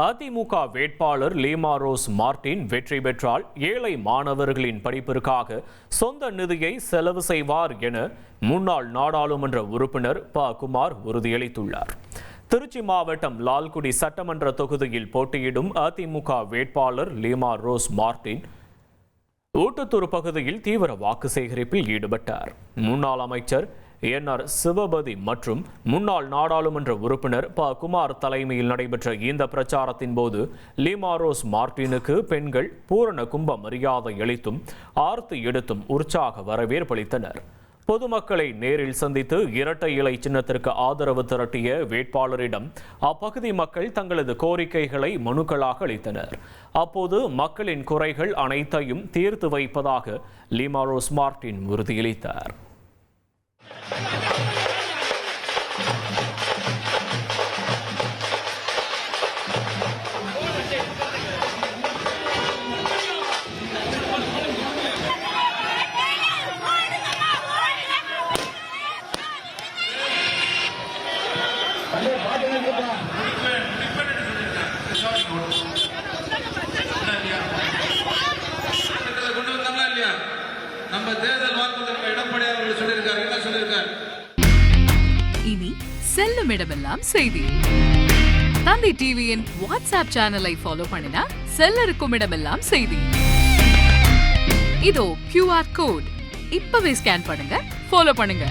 அதிமுக வேட்பாளர் Lima rose Martin வெற்றி பெற்றால் ஏழை மாணவர்களின் படிப்பிற்காக சொந்த நிதியை செலவு செய்வார் என முன்னாள் நாடாளுமன்ற உறுப்பினர் ப. குமார் உறுதியளித்துள்ளார். திருச்சி மாவட்டம் லால்குடி சட்டமன்ற தொகுதியில் போட்டியிடும் அதிமுக வேட்பாளர் லீமா ரோஸ் மார்டின் ஊட்டத்தூர் பகுதியில் தீவிர வாக்கு சேகரிப்பில் ஈடுபட்டார். முன்னாள் அமைச்சர் என்.ஆர். சிவபதி மற்றும் முன்னாள் நாடாளுமன்ற உறுப்பினர் ப. குமார் தலைமையில் நடைபெற்ற இந்த பிரச்சாரத்தின் போது லீமா ரோஸ் மார்டினுக்கு பெண்கள் பூரண கும்ப மரியாதை அளித்தும் ஆர்த்தி எடுத்தும் உற்சாக வரவேற்பளித்தனர். பொதுமக்களை நேரில் சந்தித்து இரட்டை இலை சின்னத்திற்கு ஆதரவு திரட்டிய வேட்பாளரிடம் அப்பகுதி மக்கள் தங்களது கோரிக்கைகளை மனுக்களாக அளித்தனர். அப்போது மக்களின் குறைகள் அனைத்தையும் தீர்த்து வைப்பதாக லீமா ரோஸ் மார்டின் உறுதியளித்தார். இனி செல்லும் இடமெல்லாம் செய்தி. தந்தி டிவியின் வாட்ஸ்அப் சேனலை ஃபாலோ பண்ணினா செல்ல இருக்கும் இடமெல்லாம் செய்தி. இதோ QR கோட் இப்பவே ஸ்கேன் பண்ணுங்க, ஃபாலோ பண்ணுங்க.